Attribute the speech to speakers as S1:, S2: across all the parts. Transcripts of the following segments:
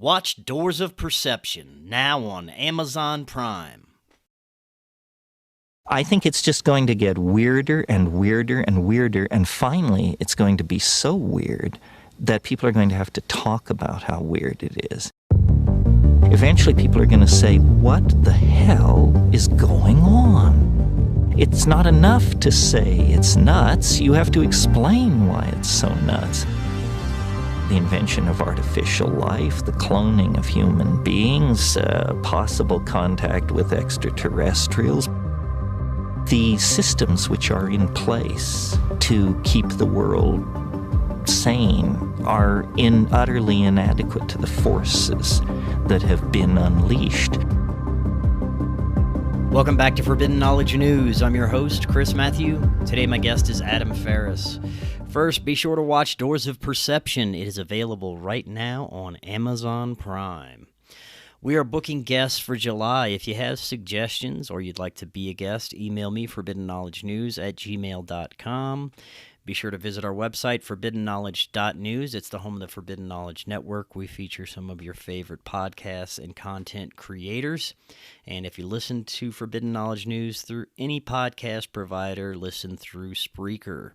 S1: Watch Doors of Perception, now on Amazon Prime.
S2: I think it's just going to get weirder and weirder and weirder, and finally it's going to be so weird that people are going to have to talk about how weird it is. Eventually people are going to say, what the hell is going on? It's not enough to say it's nuts, you have to explain why it's so nuts. The invention of artificial life, the cloning of human beings, possible contact with extraterrestrials, the systems which are in place to keep the world sane are utterly inadequate to the forces that have been unleashed.
S1: Welcome back to Forbidden Knowledge News. I'm your host, Chris Matthew. Today my guest is Adam Farris. First, be sure to watch Doors of Perception. It is available right now on Amazon Prime. We are booking guests for July. If you have suggestions or you'd like to be a guest, email me, forbiddenknowledgenews@gmail.com. Be sure to visit our website, forbiddenknowledge.news. It's the home of the Forbidden Knowledge Network. We feature some of your favorite podcasts and content creators. And if you listen to Forbidden Knowledge News through any podcast provider, listen through Spreaker.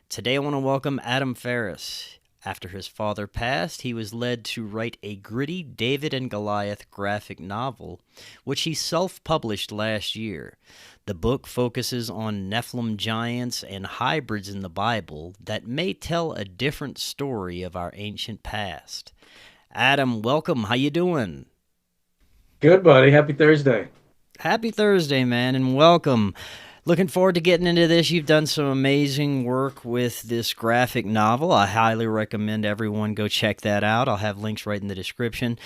S1: Today I want to welcome Adam Farris. After his father passed, he was led to write a gritty David and Goliath graphic novel, which he self-published last year. The book focuses on Nephilim giants and hybrids in the Bible that may tell a different story of our ancient past. Adam, welcome. How you doing?
S3: Good, buddy. Happy Thursday.
S1: Happy Thursday, man, and welcome. Looking forward to getting into this. You've done some amazing work with this graphic novel. I highly recommend everyone go check that out. I'll have links right in the description.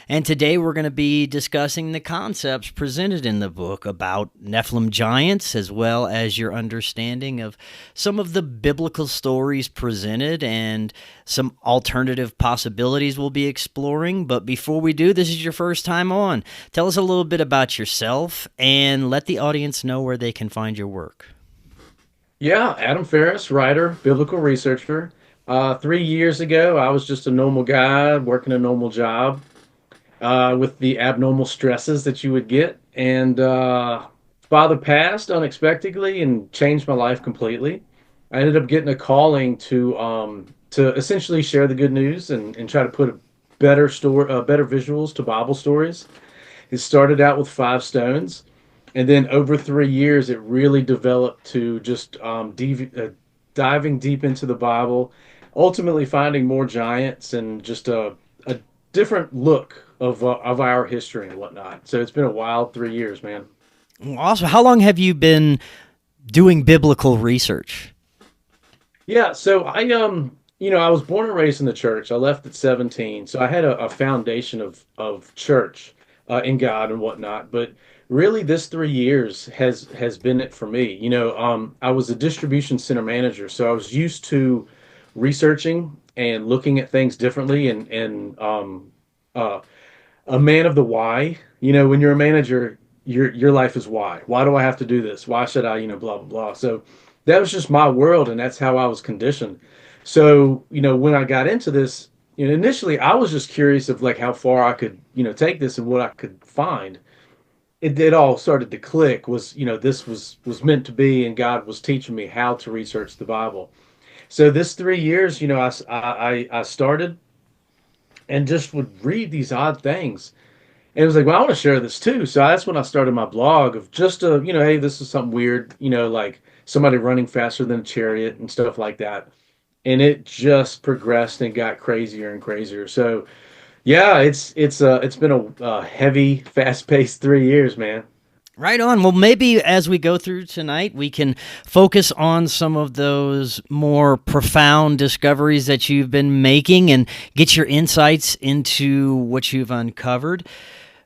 S1: And today we're going to be discussing the concepts presented in the book about Nephilim giants, as well as your understanding of some of the biblical stories presented and some alternative possibilities we'll be exploring. But before we do, this is your first time on. Tell us a little bit about yourself and let the audience know where they can find your work.
S3: Yeah, Adam Farris, writer, biblical researcher. 3 years ago, I was just a normal guy working a normal job with the abnormal stresses that you would get. And father passed unexpectedly and changed my life completely. I ended up getting a calling to essentially share the good news and try to put a better visuals to Bible stories. It started out with 5 stones. And then over 3 years, it really developed to just diving deep into the Bible, ultimately finding more giants and just a different look of our history and whatnot. So it's been a wild 3 years, man.
S1: Awesome. How long have you been doing biblical research?
S3: Yeah, so I was born and raised in the church. I left at 17, so I had a foundation of church in God and whatnot, but really, this 3 years has been it for me. I was a distribution center manager, so I was used to researching and looking at things differently and a man of the why. When you're a manager, your life is why. Why do I have to do this? Why should I, blah, blah, blah. So that was just my world, and that's how I was conditioned. So, when I got into this, initially I was just curious of like how far I could, take this and what I could find. It all started to click this was meant to be, and God was teaching me how to research the Bible. So this 3 years, I started and just would read these odd things. And it was like, well, I want to share this too. So that's when I started my blog of just, hey, this is something weird, like somebody running faster than a chariot and stuff like that. And it just progressed and got crazier and crazier. So yeah, it's been a heavy, fast-paced 3 years, man.
S1: Right on. Well, maybe as we go through tonight, we can focus on some of those more profound discoveries that you've been making and get your insights into what you've uncovered.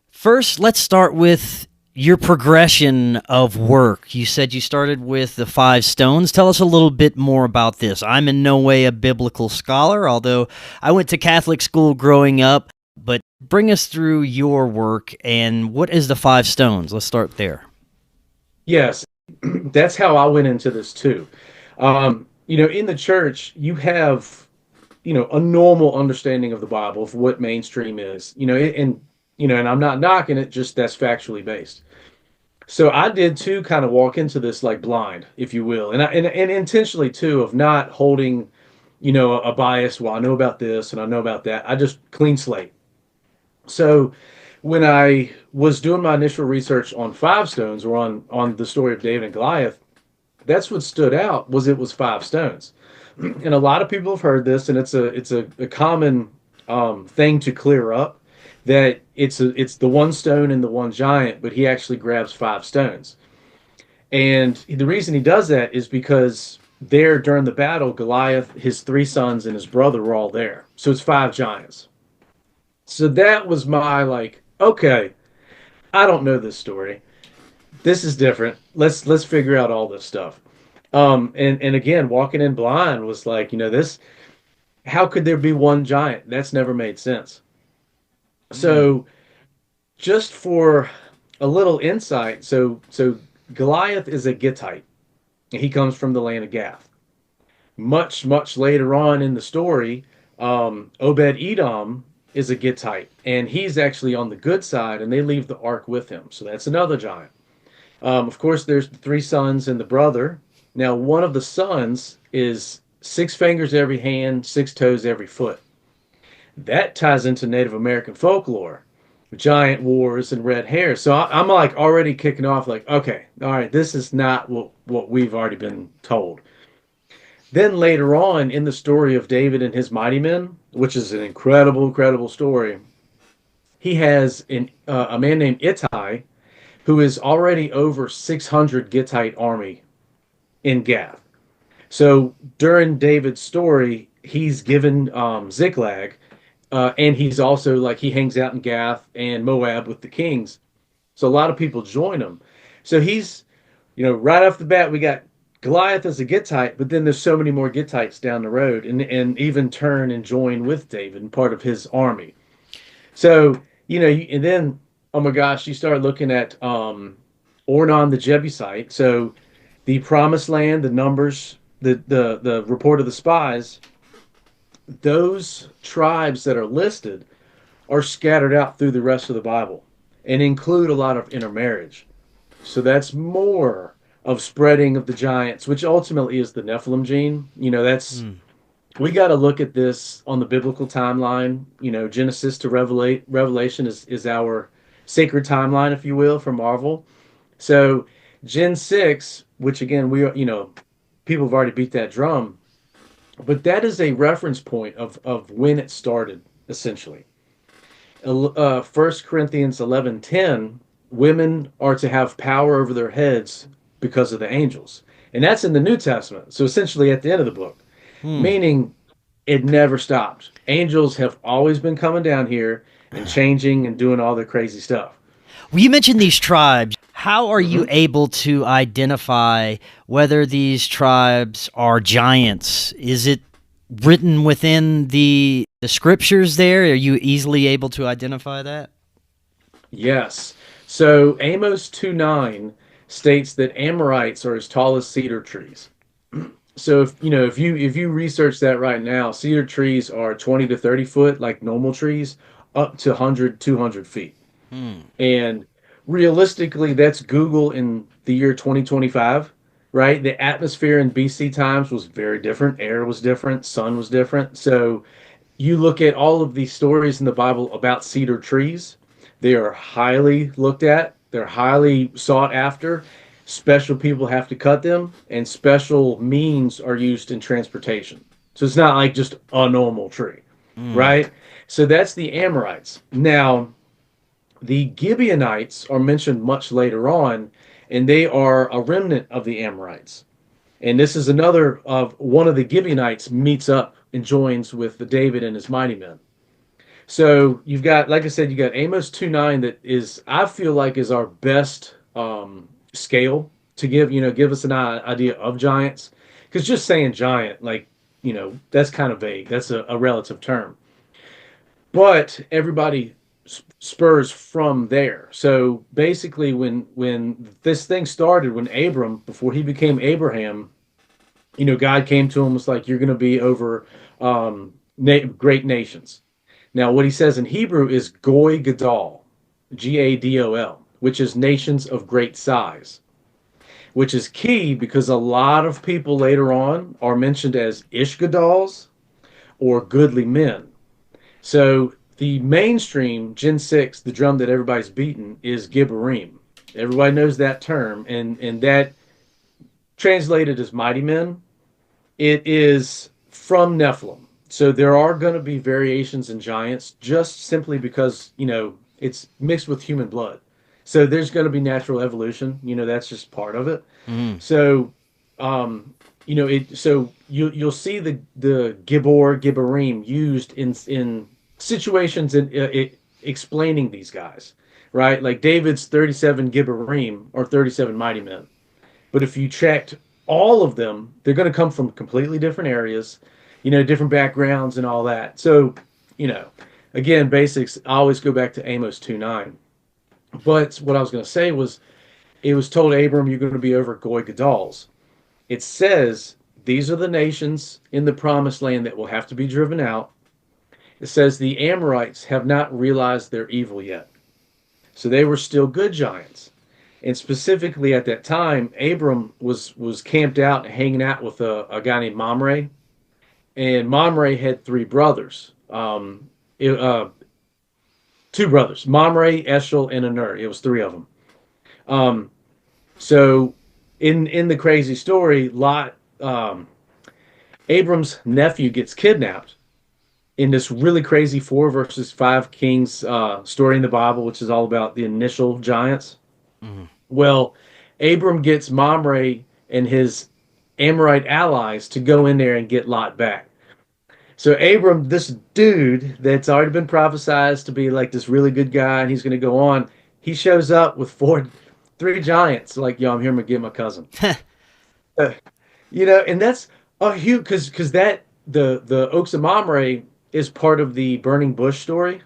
S1: First, let's start with your progression of work. You said you started with the 5 stones. Tell us a little bit more about this. I'm in no way a biblical scholar, although I went to Catholic school growing up, but bring us through your work and what is the 5 stones? Let's start there.
S3: Yes, that's how I went into this too. In the church, you have a normal understanding of the Bible, of what mainstream is, and I'm not knocking it, just that's factually based. So I did too, kind of walk into this like blind, if you will, and intentionally too, of not holding, a bias. Well, I know about this and I know about that. I just clean slate. So when I was doing my initial research on five stones, or on the story of David and Goliath, that's what stood out, was it was five stones. And a lot of people have heard this, and it's a common thing to clear up, that it's the one stone and the one giant, but he actually grabs five stones. And the reason he does that is because there during the battle, Goliath, his three sons, and his brother were all there. So it's five giants. So that was my like, okay, I don't know this story. This is different. Let's figure out all this stuff. And again, walking in blind was like, this, how could there be one giant? That's never made sense. So just for a little insight, so Goliath is a Gittite. He comes from the land of Gath. Much later on in the story, Obed Edom is a Gittite, and he's actually on the good side, and they leave the ark with him. So that's another giant. Of course, there's the three sons and the brother. Now, one of the sons is 6 fingers every hand, 6 toes every foot. That ties into Native American folklore, giant wars and red hair. So I'm like already kicking off like, okay, all right, this is not what we've already been told. Then later on in the story of David and his mighty men, which is an incredible story, he has a man named Ittai, who is already over 600 Gittite army in Gath. So during David's story, he's given Ziklag, and he's also like, he hangs out in Gath and Moab with the kings. So a lot of people join him. So he's, right off the bat, we got Goliath as a Gittite, but then there's so many more Gittites down the road, and even turn and join with David and part of his army. So, and then, oh my gosh, you start looking at Ornan the Jebusite. So the promised land, the numbers, the report of the spies, those tribes that are listed are scattered out through the rest of the Bible and include a lot of intermarriage. So that's more of spreading of the giants, which ultimately is the Nephilim gene. We got to look at this on the biblical timeline. Genesis to Revelation is our sacred timeline, if you will, for Marvel. So Gen 6, which again, people have already beat that drum, but that is a reference point of when it started, essentially. 1 Corinthians 11:10, women are to have power over their heads because of the angels. And that's in the New Testament. So essentially at the end of the book, meaning it never stopped. Angels have always been coming down here and changing and doing all their crazy stuff.
S1: Well, you mentioned these tribes. How are you able to identify whether these tribes are giants? Is it written within the scriptures there? Are you easily able to identify that?
S3: Yes. So Amos 2:9 states that Amorites are as tall as cedar trees. So if you research that right now, cedar trees are 20 to 30 foot, like normal trees, up to 100, 200 feet. And realistically, that's Google in the year 2025, right? The atmosphere in BC times was very different. Air was different. Sun was different. So you look at all of these stories in the Bible about cedar trees, they are highly looked at. They're highly sought after. Special people have to cut them, and special means are used in transportation. So it's not like just a normal tree, right? So that's the Amorites. Now, the Gibeonites are mentioned much later on, and they are a remnant of the Amorites. And this is another of one of the Gibeonites meets up and joins with the David and his mighty men. So you've got, like I said, you got Amos 2:9 that is, I feel like, is our best scale to give us an idea of giants. Because just saying giant, like, that's kind of vague. That's a relative term. But everybody spurs from there. So basically, when this thing started, when Abram, before he became Abraham, God came to him, was like, you're going to be over great nations. Now, what he says in Hebrew is Goy Gadol, Gadol, which is nations of great size, which is key because a lot of people later on are mentioned as Ishgadals or goodly men. So the mainstream Gen 6, the drum that everybody's beating, is Gibberim. Everybody knows that term, and that translated as mighty men, it is from Nephilim. So there are going to be variations in giants just simply because, it's mixed with human blood. So there's going to be natural evolution. That's just part of it.
S1: Mm.
S3: So, you'll see the Gibborim used in situations in explaining these guys, right? Like David's 37 Gibborim or 37 mighty men. But if you checked all of them, they're going to come from completely different areas, different backgrounds and all that. So, you know, again, basics, I always go back to Amos 2:9. But what I was going to say was, it was told Abram, you're going to be over Goy Gadol's. It says, these are the nations in the promised land that will have to be driven out. It says the Amorites have not realized their evil yet. So they were still good giants. And specifically at that time, Abram was camped out and hanging out with a guy named Mamre. And Mamre had three brothers. Two brothers, Mamre, Eshel, and Anur. It was three of them. So in the crazy story, Abram's nephew gets kidnapped in this really crazy 4 versus 5 kings story in the Bible, which is all about the initial giants.
S1: Mm.
S3: Well, Abram gets Mamre and his Amorite allies to go in there and get Lot back. So Abram, this dude that's already been prophesized to be like this really good guy, and he's going to go on, he shows up with three giants. Like, yo, I'm here to get my cousin. uh, and that's a huge because the Oaks of Mamre is part of the burning bush story.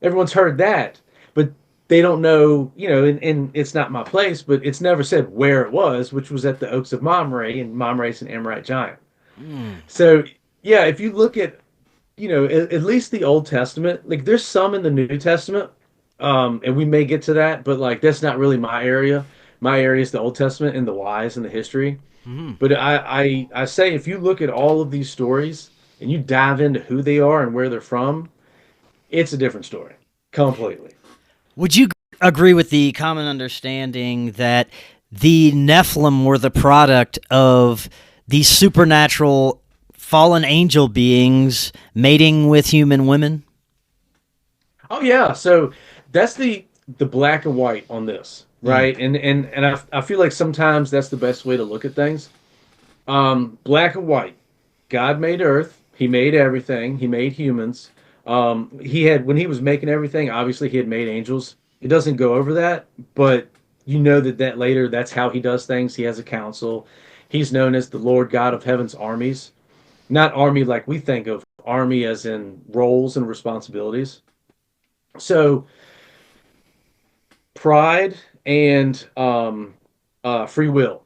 S3: Everyone's heard that, but they don't know, and it's not my place, but it's never said where it was, which was at the Oaks of Mamre, and Mamre is an Amorite giant.
S1: Mm.
S3: So, yeah, if you look at, at least the Old Testament, like there's some in the New Testament, and we may get to that, but like that's not really my area. My area is the Old Testament and the whys and the history.
S1: Mm.
S3: But I say if you look at all of these stories and you dive into who they are and where they're from, it's a different story completely.
S1: Would you agree with the common understanding that the Nephilim were the product of these supernatural fallen angel beings mating with human women?
S3: Oh yeah, so that's the black and white on this, right? And I feel like sometimes that's the best way to look at things. Black and white. God made Earth. He made everything. He made humans. He had when he was making everything. Obviously, he had made angels. It doesn't go over that, but you know that later that's how he does things. He has a council. He's known as the Lord God of Heaven's armies. Not army like we think of army as in roles and responsibilities. So pride and free will.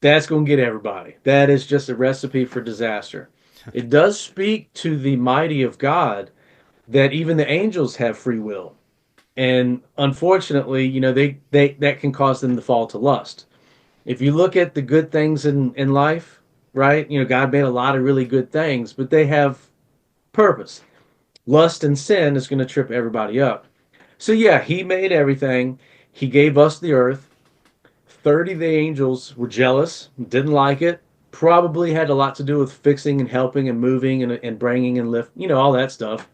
S3: That's going to get everybody. That is just a recipe for disaster. It does speak to the mighty of God that even the angels have free will. And unfortunately, they that can cause them to fall to lust. If you look at the good things in life, right? God made a lot of really good things, but they have purpose. Lust and sin is going to trip everybody up. So yeah, he made everything. He gave us the earth. 30 of the angels were jealous, didn't like it. Probably had a lot to do with fixing and helping and moving and bringing and lift, all that stuff.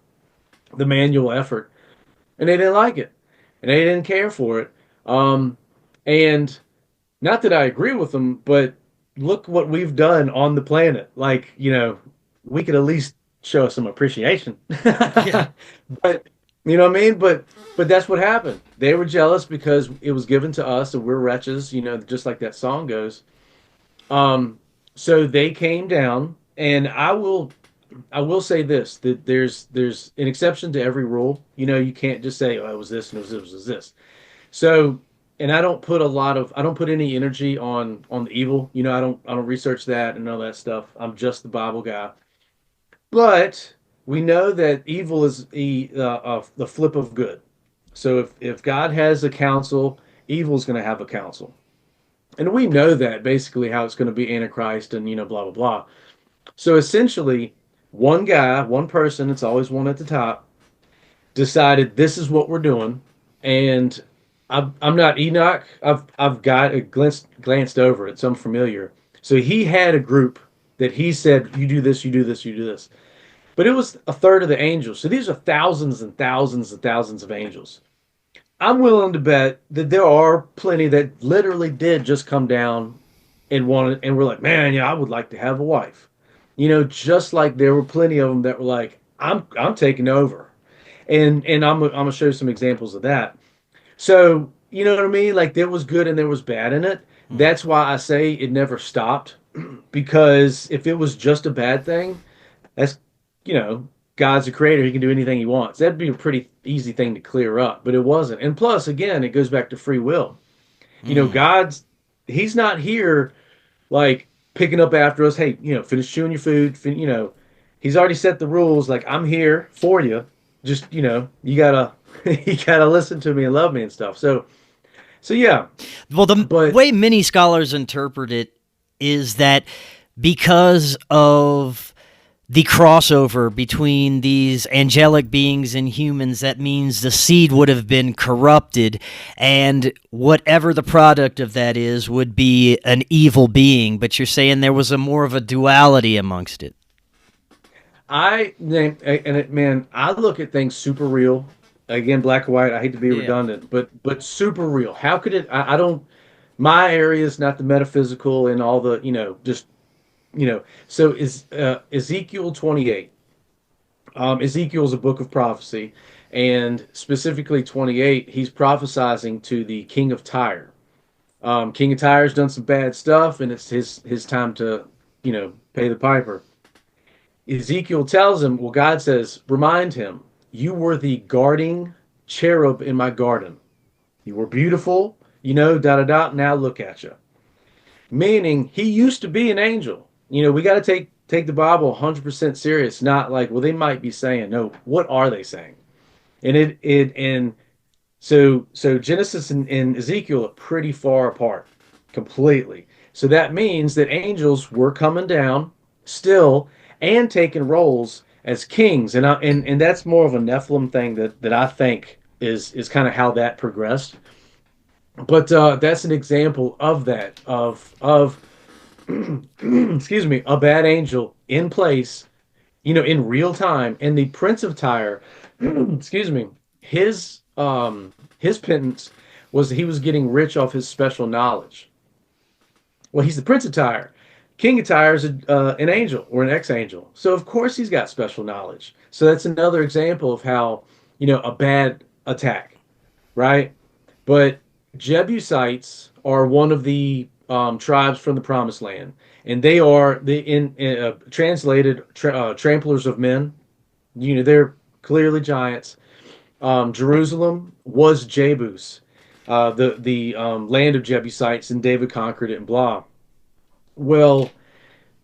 S3: The manual effort. And they didn't like it. And they didn't care for it. And not that I agree with them, but look what we've done on the planet. Like, we could at least show some appreciation.
S1: Yeah.
S3: But you know what I mean? But that's what happened. They were jealous because it was given to us and we're wretches, just like that song goes. So they came down, and I will say this, that there's an exception to every rule. You can't just say, oh, it was this and it was this. So, and I don't put any energy on the evil. I don't research that and all that stuff. I'm just the Bible guy. But we know that evil is the flip of good. So if God has a council, evil is going to have a council. And we know that basically how it's going to be Antichrist and, blah, blah, blah. So essentially, one guy, one person, it's always one at the top, decided this is what we're doing. And I'm not Enoch. I've got glanced over it, so I'm familiar. So he had a group that he said, you do this, you do this, you do this. But it was a third of the angels. So these are thousands and thousands and thousands of angels. I'm willing to bet that there are plenty that literally did just come down and wanted, and were like, man, yeah, I would like to have a wife. Just like there were plenty of them that were like, I'm taking over. And I'm gonna show you some examples of that. So, you know what I mean? Like there was good and there was bad in it. That's why I say it never stopped. Because if it was just a bad thing, that's, God's a creator. He can do anything he wants. That'd be a pretty easy thing to clear up, but it wasn't. And plus, again, it goes back to free will. He's not here like picking up after us. Hey, finish chewing your food. He's already set the rules. Like, I'm here for you. Just, you gotta, you gotta listen to me and love me and stuff. So yeah.
S1: Well, the way many scholars interpret it is that because of the crossover between these angelic beings and humans, that means the seed would have been corrupted, and whatever the product of that is would be an evil being. But you're saying there was more of a duality amongst it.
S3: I look at things super real. Again, black and white. I hate to be redundant, but super real. How could it? I don't. My area is not the metaphysical and all the So is Ezekiel 28. Ezekiel's a book of prophecy, and specifically 28, he's prophesying to the king of Tyre. King of Tyre's done some bad stuff, and it's his time to pay the piper. Ezekiel tells him, well, God says, remind him, you were the guarding cherub in my garden. You were beautiful, Now look at you. Meaning, he used to be an angel. We got to take the Bible 100% serious. Not like, well, they might be saying, no, what are they saying? And so Genesis and Ezekiel are pretty far apart, completely. So that means that angels were coming down still and taking roles as kings, and that's more of a Nephilim thing that I think is kind of how that progressed. But that's an example of that of excuse me, a bad angel in place, in real time. And the Prince of Tyre, excuse me, his penance was he was getting rich off his special knowledge. Well, he's the Prince of Tyre. King of Tyre is an angel or an ex-angel. So, of course, he's got special knowledge. So that's another example of how, a bad attack, right? But Jebusites are one of the tribes from the Promised Land. And they are, translated, tramplers of men. They're clearly giants. Jerusalem was Jebus, the land of Jebusites, and David conquered it and blah. Well,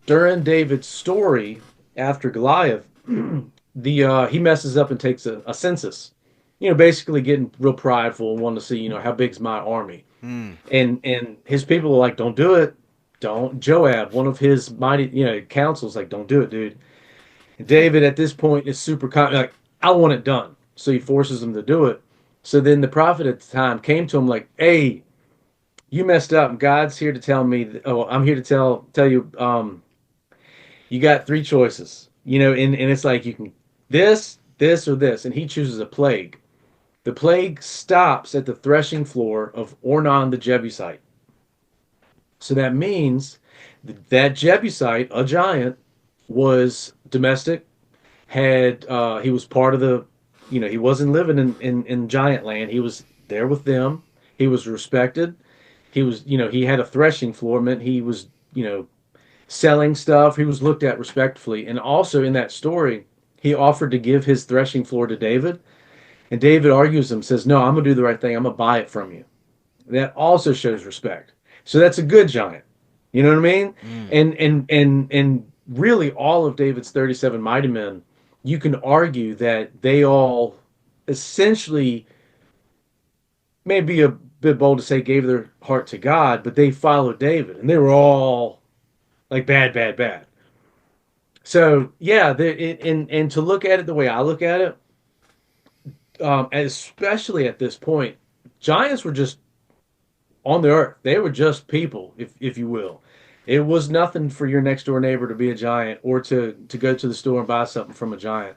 S3: during David's story after Goliath, he messes up and takes a census. Basically getting real prideful and wanting to see, how big's my army. And his people are like, don't do it. Don't. Joab, one of his mighty, councils, like, don't do it, dude. And David at this point is super like, I want it done. So he forces him to do it. So then the prophet at the time came to him like, hey, you messed up, and God's here to tell me. I'm here to tell you. You got three choices, and it's like you can this, or this, and he chooses a plague. The plague stops at the threshing floor of Ornan the Jebusite. So that means that Jebusite, a giant, was domestic. He was part of the, he wasn't living in giant land. He was there with them. He was respected. He was, he had a threshing floor, meant he was, selling stuff. He was looked at respectfully. And also in that story, he offered to give his threshing floor to David. And David argues him, says, no, I'm going to do the right thing. I'm going to buy it from you. That also shows respect. So that's a good giant. You know what I mean? And really all of David's 37 mighty men, you can argue that they all essentially, maybe a bit bold to say, gave their heart to God, but they followed David, and they were all like bad, bad, bad. So yeah, and to look at it the way I look at it, especially at this point, giants were just on the earth. They were just people, if you will. It was nothing for your next door neighbor to be a giant or to go to the store and buy something from a giant.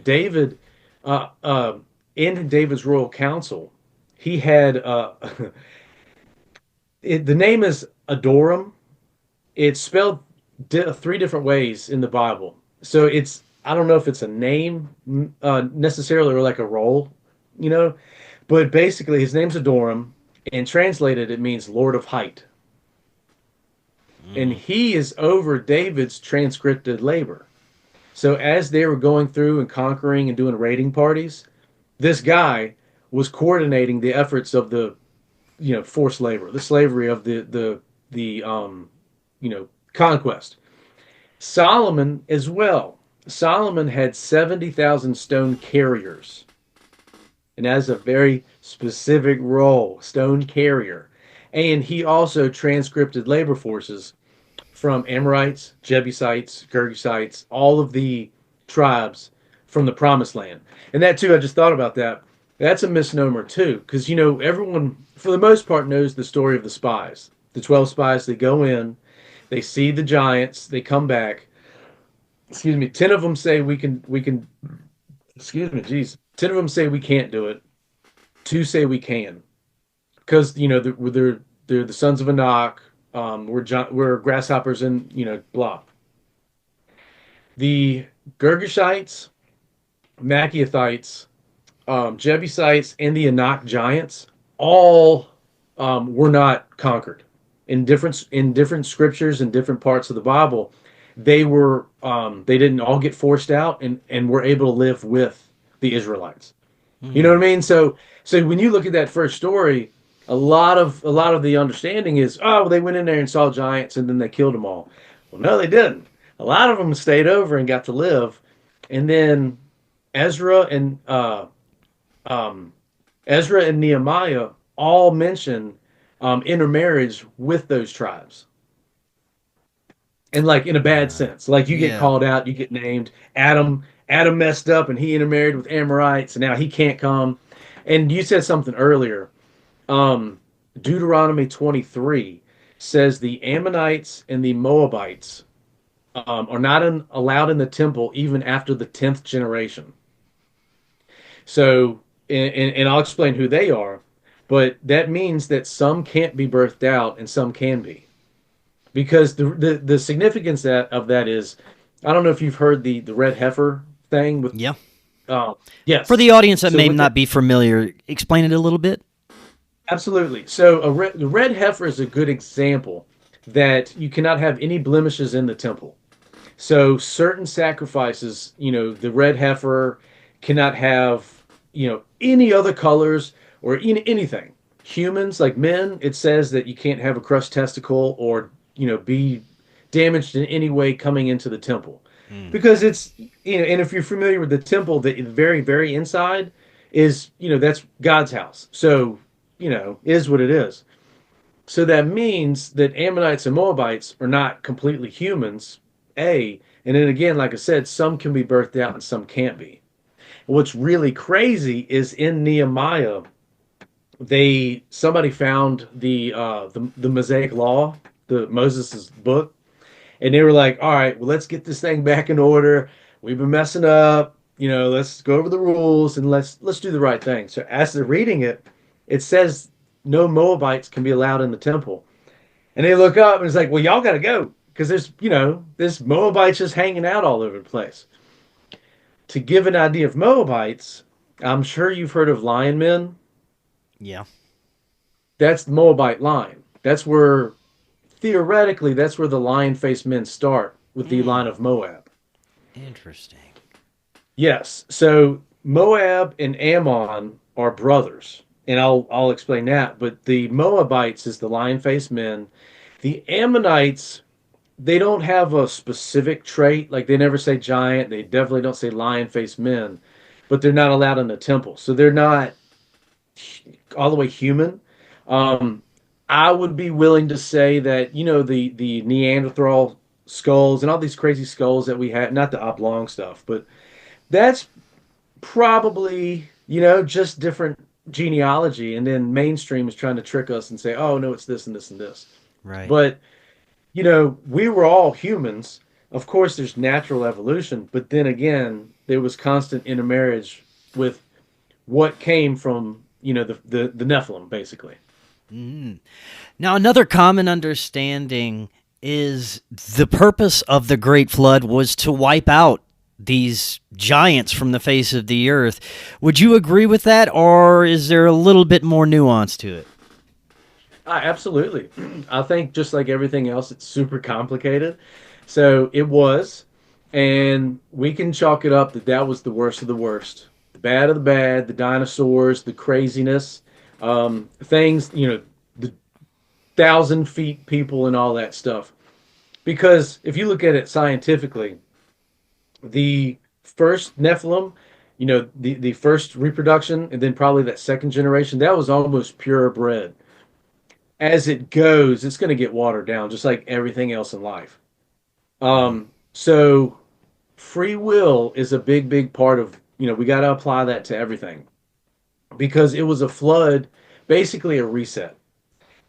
S3: David, uh, uh, in David's royal council, he had the name is Adoram. It's spelled three different ways in the Bible. So it's, I don't know if it's a name necessarily or like a role, you know, but basically his name's Adoram, and translated it means Lord of Height. And he is over David's transcripted labor. So as they were going through and conquering and doing raiding parties, this guy was coordinating the efforts of the, forced labor, the slavery of the conquest. Solomon as well. Solomon had 70,000 stone carriers, and that's a very specific role, stone carrier. And he also transcripted labor forces from Amorites, Jebusites, Girgashites, all of the tribes from the Promised Land. And that too, I just thought about that. That's a misnomer too, because everyone, for the most part, knows the story of the spies. The 12 spies, they go in, they see the giants, they come back. Excuse me, 10 of them say we can. Excuse me, geez. 10 of them say we can't do it. 2 say we can, because they're the sons of Anak. We're grasshoppers and blah. The Girgashites, Maccathites, Jebusites, and the Anak giants all were not conquered. In different scriptures and different parts of the Bible, they didn't all get forced out and were able to live with the Israelites. You know what I mean? So when you look at that first story, a lot of the understanding is, oh, well, they went in there and saw giants and then they killed them all. Well, no, they didn't. A lot of them stayed over and got to live. And then Ezra and Nehemiah all mention intermarriage with those tribes. And like in a bad sense, like you get called out, you get named. Adam messed up and he intermarried with Amorites, and now he can't come. And you said something earlier. Deuteronomy 23 says the Ammonites and the Moabites are not allowed in the temple even after the 10th generation. So, and I'll explain who they are, but that means that some can't be birthed out and some can be. Because the significance of that is, I don't know if you've heard the red heifer thing with.
S1: Yeah.
S3: Yes.
S1: For the audience that may not be familiar, explain it a little bit.
S3: Absolutely. So the red heifer is a good example that you cannot have any blemishes in the temple. So certain sacrifices, the red heifer cannot have, any other colors or anything. Humans, like men, it says that you can't have a crushed testicle or, be damaged in any way coming into the temple. Because it's, and if you're familiar with the temple, the very, very inside is, that's God's house. So, is what it is. So that means that Ammonites and Moabites are not completely humans, A. And then again, like I said, some can be birthed out and some can't be. What's really crazy is in Nehemiah, somebody found the Mosaic Law, the Moses' book, and they were like, all right, well, let's get this thing back in order. We've been messing up, let's go over the rules and let's do the right thing. So as they're reading it, it says no Moabites can be allowed in the temple. And they look up and it's like, well, y'all got to go, because there's Moabites just hanging out all over the place. To give an idea of Moabites, I'm sure you've heard of lion men.
S1: Yeah.
S3: That's the Moabite line. Theoretically, that's where the lion-faced men start, with the line of Moab.
S1: Interesting.
S3: Yes. So Moab and Ammon are brothers, and I'll explain that. But the Moabites is the lion-faced men. The Ammonites, they don't have a specific trait. Like they never say giant. They definitely don't say lion-faced men, but they're not allowed in the temple. So they're not all the way human. Um, I would be willing to say that, the Neanderthal skulls and all these crazy skulls that we had, not the oblong stuff, but that's probably, just different genealogy. And then mainstream is trying to trick us and say, oh, no, it's this and this and this.
S1: Right.
S3: But, we were all humans. Of course, there's natural evolution, but then again, there was constant intermarriage with what came from, the Nephilim, basically.
S1: Now, another common understanding is the purpose of the Great Flood was to wipe out these giants from the face of the earth. Would you agree with that, or is there a little bit more nuance to it?
S3: Absolutely. I think just like everything else, it's super complicated. So it was, and we can chalk it up that that was the worst of the worst. The bad of the bad, the dinosaurs, the craziness, things, the 1,000 feet people and all that stuff. Because if you look at it scientifically, the first Nephilim, the first reproduction, and then probably that second generation, that was almost purebred. As it goes, it's going to get watered down, just like everything else in life. So free will is a big, big part of, we got to apply that to everything because it was a flood, basically a reset.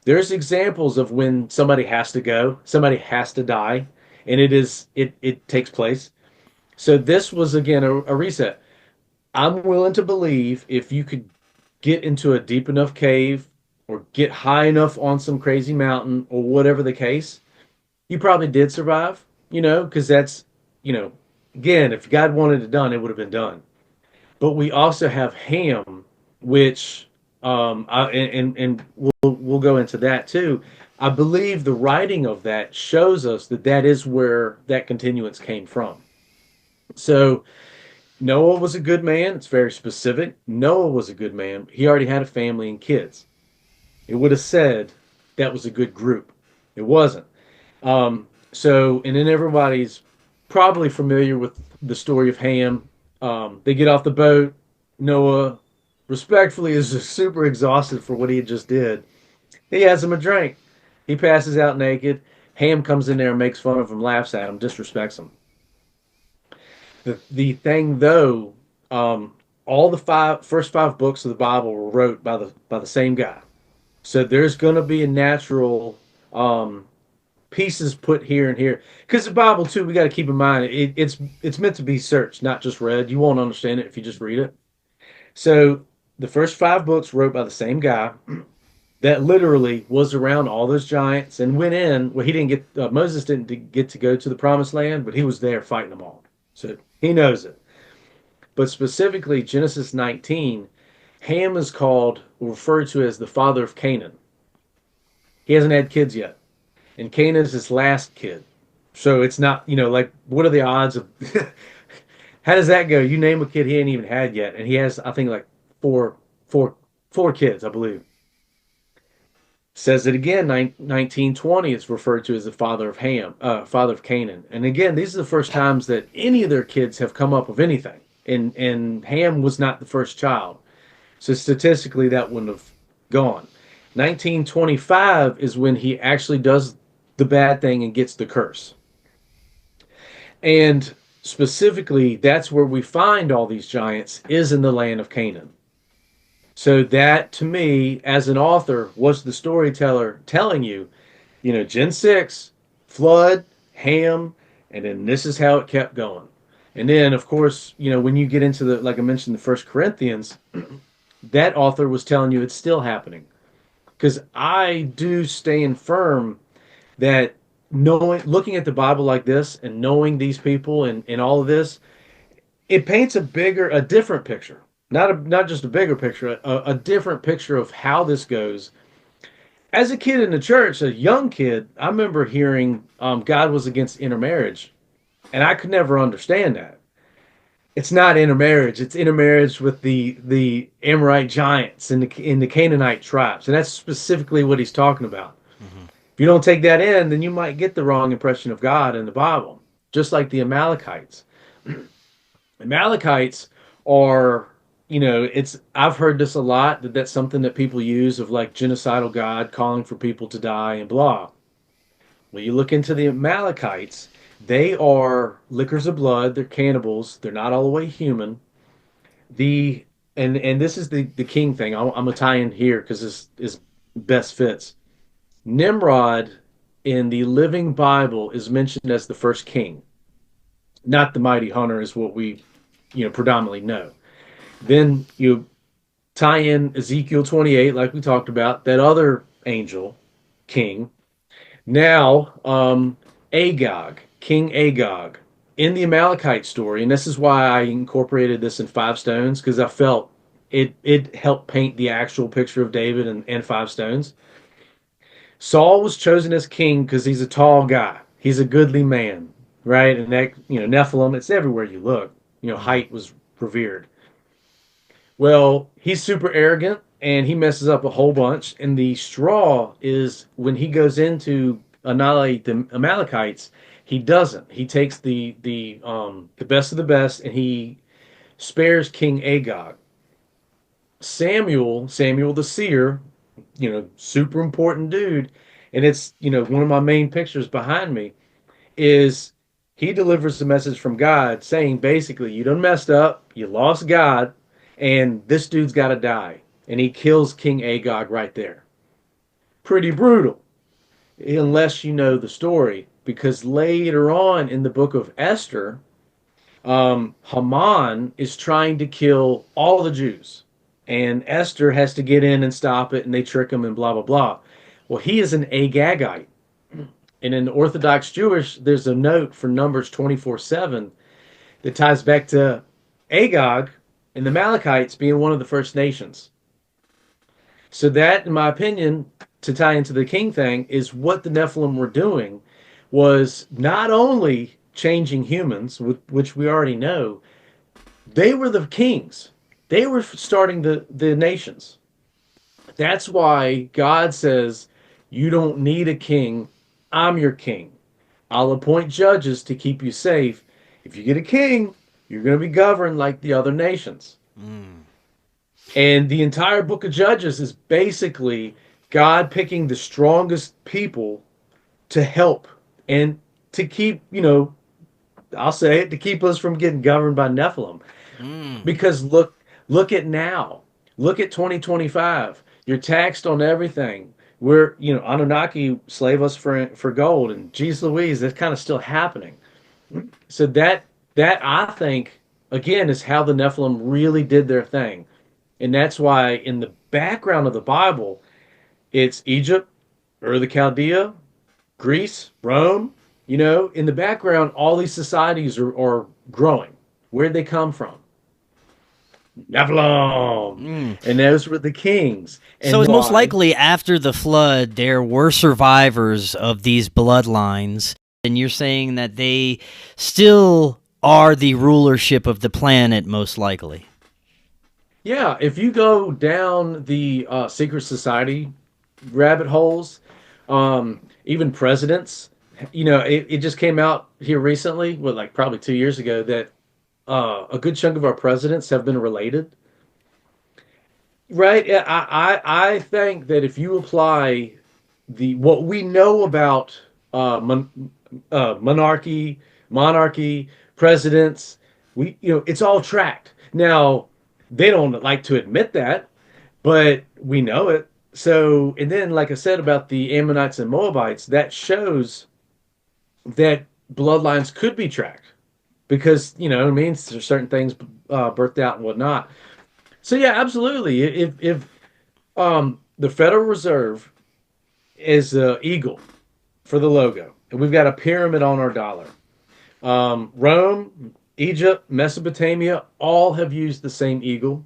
S3: There's examples of when somebody has to go, somebody has to die, and it takes place. So this was again a reset. I'm willing to believe if you could get into a deep enough cave or get high enough on some crazy mountain or whatever the case, you probably did survive, because that's, again, if God wanted it done, it would have been done. But we also have Ham, which, and we'll go into that too. I believe the writing of that shows us that that is where that continuance came from. So Noah was a good man. It's very specific. Noah was a good man. He already had a family and kids. It would have said that was a good group. It wasn't. And then everybody's probably familiar with the story of Ham. They get off the boat. Noah, respectfully, is just super exhausted for what he just did. He has him a drink. He passes out naked. Ham comes in there and makes fun of him, laughs at him, disrespects him. The thing, though, all the first five books of the Bible were wrote by the same guy. So there's going to be a natural pieces put here and here. Because the Bible, too, we got to keep in mind, it's meant to be searched, not just read. You won't understand it if you just read it. So the first five books wrote by the same guy that literally was around all those giants and went in. Well, he didn't get, Moses didn't get to go to the promised land, but he was there fighting them all. So he knows it. But specifically, Genesis 19, Ham is called, referred to as the father of Canaan. He hasn't had kids yet. And Canaan is his last kid. So it's not, like, what are the odds of, how does that go? You name a kid he ain't even had yet. And he has, I think, like four kids, I believe. Says it again, 1920, it's referred to as the father of father of Canaan. And again, these are the first times that any of their kids have come up with anything. And Ham was not the first child. So statistically, that wouldn't have gone. 1925 is when he actually does the bad thing and gets the curse. And specifically, that's where we find all these giants, is in the land of Canaan. So that, to me, as an author, was the storyteller telling you, Gen 6, flood, Ham, and then this is how it kept going. And then, of course, when you get into like I mentioned, the First Corinthians, that author was telling you it's still happening. Because I do stand firm that looking at the Bible like this and knowing these people and all of this, it paints a different picture. Not just a bigger picture, a different picture of how this goes. As a kid in the church, a young kid, I remember hearing God was against intermarriage. And I could never understand that. It's not intermarriage. It's intermarriage with the Amorite giants and the Canaanite tribes. And that's specifically what he's talking about. Mm-hmm. If you don't take that in, then you might get the wrong impression of God in the Bible, just like the Amalekites. Amalekites are, I've heard this a lot, that that's something that people use of like genocidal God calling for people to die and blah. Well, you look into the Amalekites, they are lickers of blood, they're cannibals, they're not all the way human. The and this is the king thing. I'm gonna tie in here because this is best fits. Nimrod in the Living Bible is mentioned as the first king, not the mighty hunter, is what we predominantly know. Then you tie in Ezekiel 28, like we talked about, that other angel king. Now, Agag, King Agag, in the Amalekite story, and this is why I incorporated this in Five Stones, because I felt it helped paint the actual picture of David and Five Stones. Saul was chosen as king because he's a tall guy. He's a goodly man, right? And that, Nephilim, it's everywhere you look. Height was revered. Well, he's super arrogant and he messes up a whole bunch. And the straw is when he goes into annihilate the Amalekites, he doesn't. He takes the best of the best and he spares King Agag. Samuel the seer, super important dude, and it's one of my main pictures behind me is he delivers the message from God saying basically you done messed up, you lost God, and this dude's got to die, and he kills King Agag right there. Pretty brutal, unless you know the story, because later on in the book of Esther, Haman is trying to kill all the Jews. And Esther has to get in and stop it, and they trick him and blah, blah, blah. Well, he is an Agagite. And in Orthodox Jewish, there's a note for Numbers 24:7 that ties back to Agag and the Amalekites being one of the first nations. So that, in my opinion, to tie into the king thing, is what the Nephilim were doing, was not only changing humans, which we already know, they were the kings. They were starting the nations. That's why God says, you don't need a king. I'm your king. I'll appoint judges to keep you safe. If you get a king, you're going to be governed like the other nations. And the entire book of Judges is basically God picking the strongest people to help and to keep, I'll say it, to keep us from getting governed by Nephilim. Because look at now. Look at 2025. You're taxed on everything. We're, Anunnaki slave us for gold, and geez Louise, that's kind of still happening. So that I think, again, is how the Nephilim really did their thing. And that's why in the background of the Bible, it's Egypt, Ur the Chaldea, Greece, Rome. In the background, all these societies are growing. Where'd they come from? Nephilim. And those were the kings. And
S1: so it's most likely after the flood, there were survivors of these bloodlines. And you're saying that they still are the rulership of the planet, most likely.
S3: Yeah, if you go down the secret society rabbit holes, even presidents, it just came out here recently, like probably 2 years ago, that a good chunk of our presidents have been related. Right? I think that if you apply what we know about monarchy, presidents, it's all tracked. Now, they don't like to admit that, but we know it. So, and then, like I said about the Ammonites and Moabites, that shows that bloodlines could be tracked because, it means there's certain things birthed out and whatnot. So, yeah, absolutely. If the Federal Reserve is the eagle for the logo, and we've got a pyramid on our dollar, Rome, Egypt, Mesopotamia, all have used the same eagle.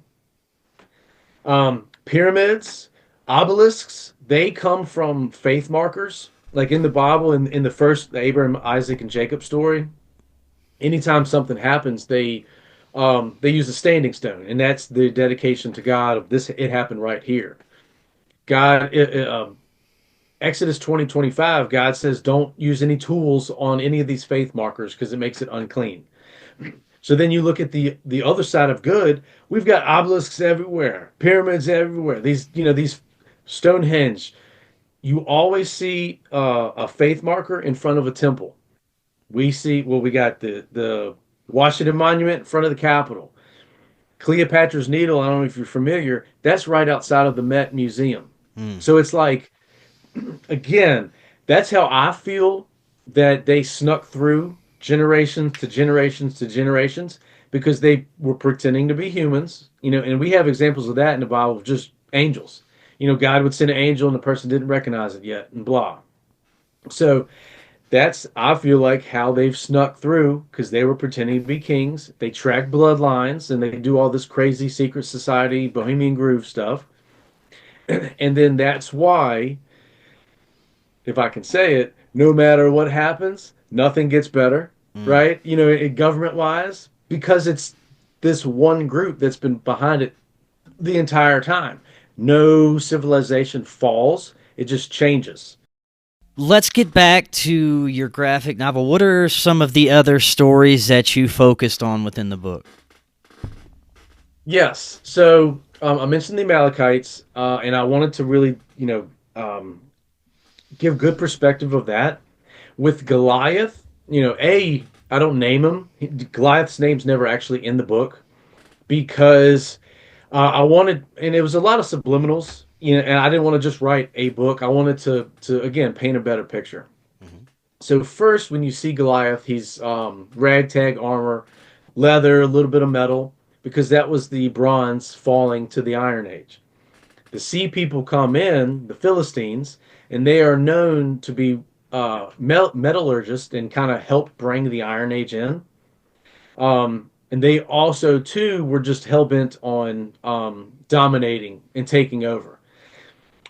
S3: Pyramids, obelisks, they come from faith markers. Like in the Bible, in the first the Abraham, Isaac, and Jacob story, anytime something happens, they use a standing stone, and that's the dedication to God of this. It happened right here. God, Exodus 20:25, God says, don't use any tools on any of these faith markers because it makes it unclean. So then you look at the other side of good. We've got obelisks everywhere, pyramids everywhere. These Stonehenge. You always see a faith marker in front of a temple. We got the Washington Monument in front of the Capitol. Cleopatra's Needle, I don't know if you're familiar, that's right outside of the Met Museum.
S1: Hmm.
S3: So it's like, again, that's how I feel that they snuck through generations to generations to generations because they were pretending to be humans, and we have examples of that in the Bible of just angels. God would send an angel and the person didn't recognize it yet, and blah. So that's, I feel like, how they've snuck through because they were pretending to be kings. They track bloodlines and they do all this crazy secret society, Bohemian Groove stuff. And then that's why, if I can say it, no matter what happens, nothing gets better,
S1: Mm.
S3: right? Government wise, because it's this one group that's been behind it the entire time. No civilization falls, it just changes.
S1: Let's get back to your graphic novel. What are some of the other stories that you focused on within the book?
S3: Yes. So I mentioned the Amalekites, and I wanted to really, give good perspective of that. With Goliath, I don't name him. Goliath's name's never actually in the book because I wanted, and it was a lot of subliminals, and I didn't want to just write a book. I wanted to again paint a better picture.
S1: Mm-hmm.
S3: So first, when you see Goliath, he's ragtag armor, leather, a little bit of metal, because that was the bronze falling to the Iron Age. The sea people come in, the Philistines, and they are known to be metallurgists and kind of help bring the Iron Age in. And they also, too, were just hell-bent on dominating and taking over.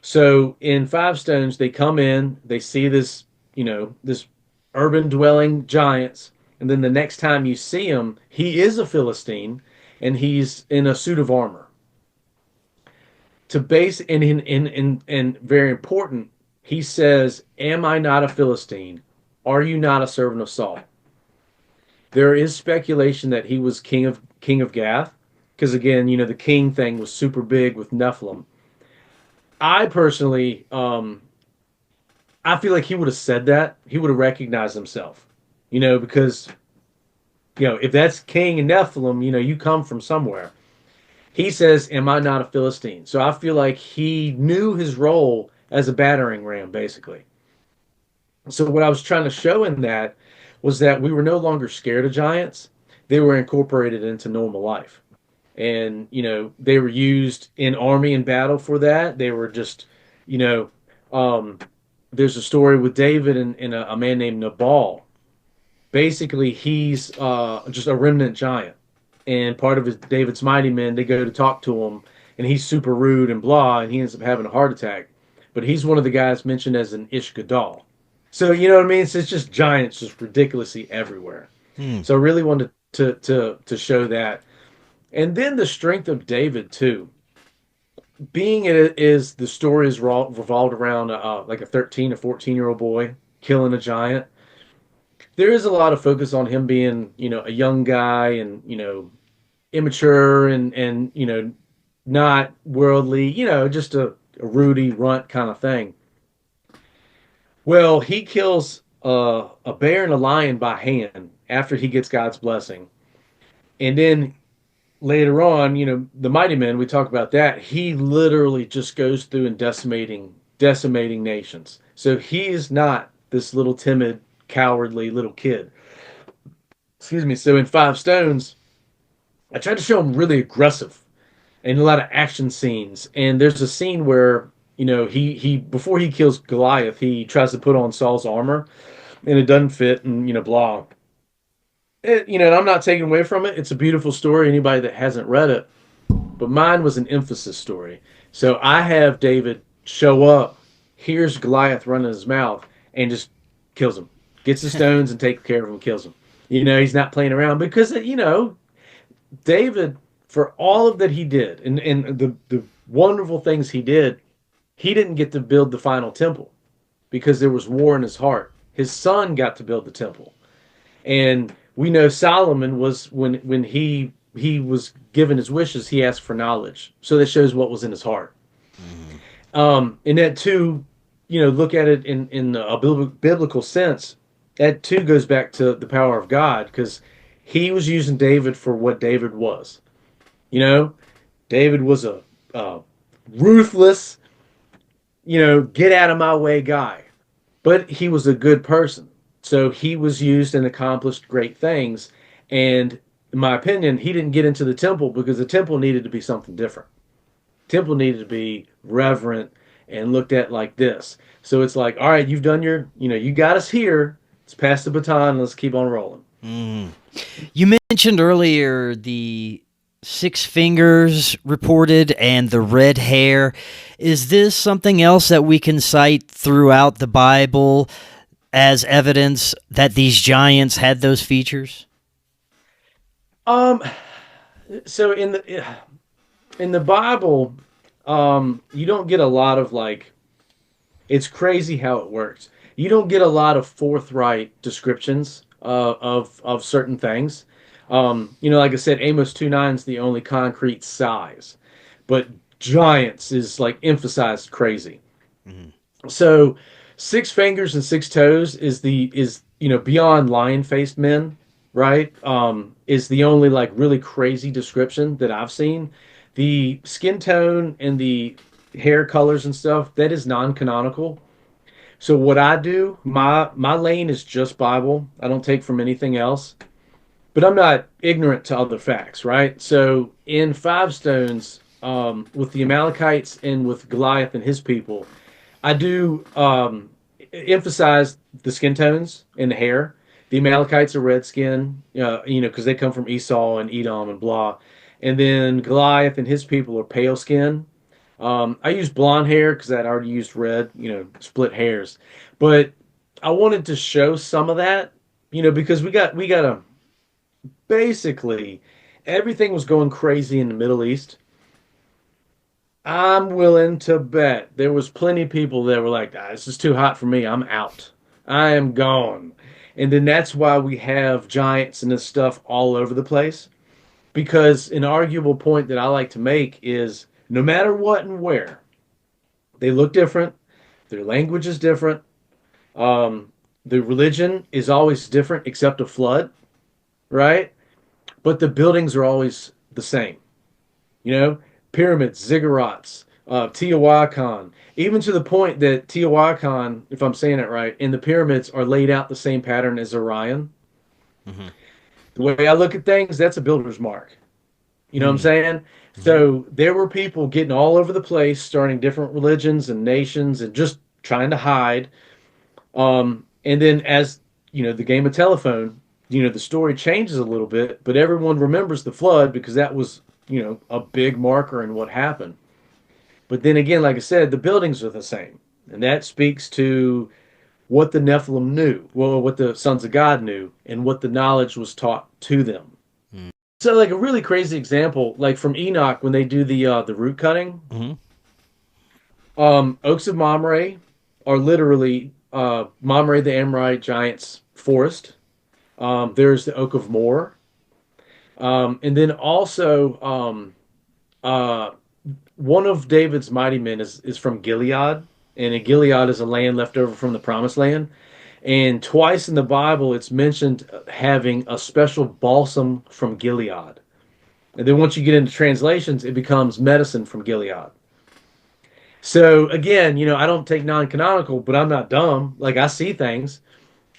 S3: So in Five Stones, they come in, they see this urban dwelling giants, and then the next time you see him, he is a Philistine, and he's in a suit of armor. To base, and very important, he says, "Am I not a Philistine? Are you not a servant of Saul?" There is speculation that he was king of Gath, because again, the king thing was super big with Nephilim. I personally, I feel like he would have said that. He would have recognized himself, because if that's king and Nephilim, you come from somewhere. He says, "Am I not a Philistine?" So I feel like he knew his role as a battering ram, basically. So what I was trying to show in that was that we were no longer scared of giants. They were incorporated into normal life. And, they were used in army and battle for that. They were just, you know, um, there's a story with David and a man named Nabal. Basically, he's just a remnant giant. And part of David's mighty men, they go to talk to him, and he's super rude and blah, and he ends up having a heart attack. But he's one of the guys mentioned as an Ishgadal. So, you know what I mean? So it's just giants just ridiculously everywhere.
S1: Hmm.
S3: So I really wanted to show that. And then the strength of David, too. Being it is the story is revolved around like a 13 or 14-year-old boy killing a giant. There is a lot of focus on him being, a young guy and, immature and not worldly, just a Rudy runt kind of thing. Well, he kills a bear and a lion by hand after he gets God's blessing. And then later on, the mighty men, we talk about that. He literally just goes through and decimating nations. So he is not this little timid, cowardly little kid. Excuse me. So in Five Stones, I tried to show him really aggressive and a lot of action scenes. And there's a scene where, he before he kills Goliath, he tries to put on Saul's armor and it doesn't fit and, blah. And I'm not taking away from it. It's a beautiful story. Anybody that hasn't read it, but mine was an emphasis story. So I have David show up, hears Goliath running his mouth, and just kills him. Gets the stones and takes care of him and kills him. He's not playing around because, David, for all of that he did and the wonderful things he did, he didn't get to build the final temple. because there was war in his heart. His son got to build the temple. And we know Solomon was when he was given his wishes, he asked for knowledge. So that shows what was in his heart. And that too, look at it in a biblical sense. That too goes back to the power of God, because he was using David for what David was. David was a ruthless, get out of my way guy, but he was a good person. So he was used and accomplished great things. And in my opinion, he didn't get into the temple because the temple needed to be something different. Temple needed to be reverent and looked at like this. So it's like, all right, you've done you got us here. Let's pass the baton. Let's keep on rolling.
S1: You mentioned earlier the 6 fingers reported and the red hair. Is this something else that we can cite throughout the Bible as evidence that these giants had those features?
S3: So in the Bible, you don't get a lot of it's crazy how it works. You don't get a lot of forthright descriptions of certain things. Like I said, Amos 2:9 is the only concrete size, but giants is emphasized crazy. So 6 fingers and 6 toes is beyond lion-faced men, right? Is the only really crazy description that I've seen. The skin tone and the hair colors and stuff, that is non-canonical. So what I do, my lane is just Bible. I don't take from anything else. But I'm not ignorant to other facts, right? So in 5 Stones, with the Amalekites and with Goliath and his people, I do emphasize the skin tones and the hair. The Amalekites are red skin, because they come from Esau and Edom and blah. And then Goliath and his people are pale skin. I use blonde hair because I already used red, split hairs. But I wanted to show some of that, because we got a basically everything was going crazy in the Middle East. I'm willing to bet there was plenty of people that were like, this is too hot for me. I'm out. I am gone. And then that's why we have giants and this stuff all over the place. Because an arguable point that I like to make is no matter what and where, they look different. Their language is different. The religion is always different except a flood, right? But the buildings are always the same. Pyramids, ziggurats, Teotihuacan, even to the point that Teotihuacan, if I'm saying it right, and the pyramids are laid out the same pattern as Orion. Mm-hmm. The way I look at things, that's a builder's mark. You know what I'm saying? Mm-hmm. So there were people getting all over the place, starting different religions and nations and just trying to hide. And then as, the game of telephone, the story changes a little bit, but everyone remembers the flood because that was, a big marker in what happened. But then again, like I said, the buildings are the same. And that speaks to what the Nephilim knew, well, what the sons of God knew, and what the knowledge was taught to them. Mm. So a really crazy example, from Enoch, when they do the root cutting, Oaks of Mamre are literally Mamre the Amorite giant's forest. There's the Oak of Moor. And then also one of David's mighty men is from Gilead. And Gilead is a land left over from the Promised Land. And twice in the Bible, it's mentioned having a special balsam from Gilead. And then once you get into translations, it becomes medicine from Gilead. So again, I don't take non-canonical, but I'm not dumb. I see things.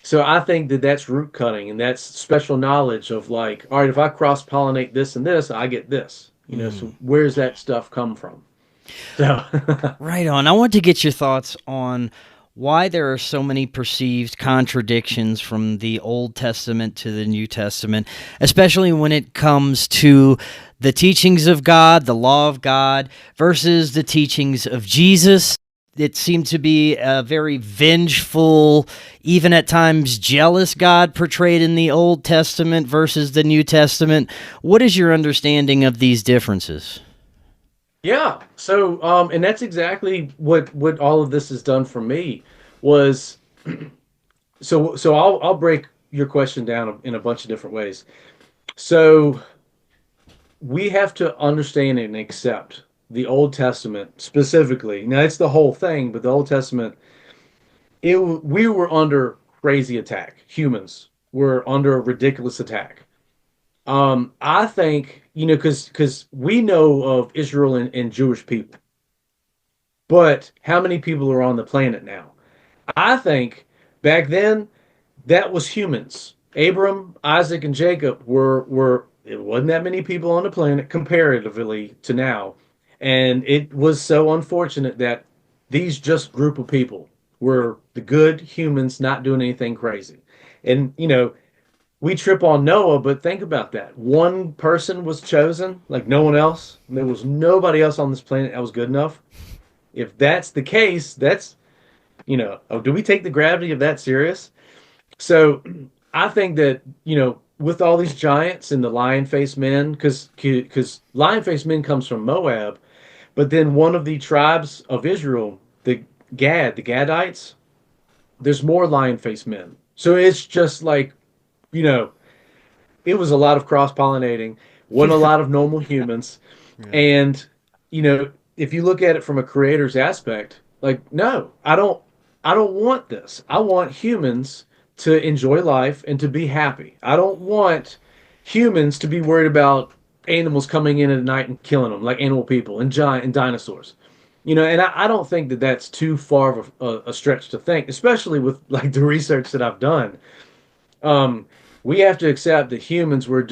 S3: So I think that that's root cutting, and that's special knowledge of all right, if I cross-pollinate this and this, I get this. So where's that stuff come from? So
S1: right on. I want to get your thoughts on why there are so many perceived contradictions from the Old Testament to the New Testament, especially when it comes to the teachings of God, the law of God, versus the teachings of Jesus. It seemed to be a very vengeful, even at times jealous God portrayed in the Old Testament versus the New Testament. What is your understanding of these differences?
S3: Yeah. So, and that's exactly what all of this has done for me was so I'll break your question down in a bunch of different ways. So we have to understand and accept the Old Testament specifically. Now it's the whole thing, but the Old Testament, we were under crazy attack. Humans were under a ridiculous attack. I think, because we know of Israel and Jewish people, but how many people are on the planet now? I think back then that was humans. Abram, Isaac, and Jacob were it wasn't that many people on the planet comparatively to now. And it was so unfortunate that these just group of people were the good humans not doing anything crazy. And we trip on Noah, but think about that. One person was chosen, like no one else. There was nobody else on this planet that was good enough. If that's the case, do we take the gravity of that serious? So I think that, with all these giants and the lion-faced men, because lion-faced men comes from Moab, but then one of the tribes of Israel, the Gadites, there's more lion-faced men. So it's just like, it was a lot of cross-pollinating, wasn't a lot of normal humans.
S1: Yeah.
S3: And, if you look at it from a creator's aspect, like, no, I don't want this. I want humans to enjoy life and to be happy. I don't want humans to be worried about animals coming in at night and killing them, like animal people and giant and dinosaurs. And I don't think that that's too far of a stretch to think, especially with like the research that I've done. We have to accept that humans were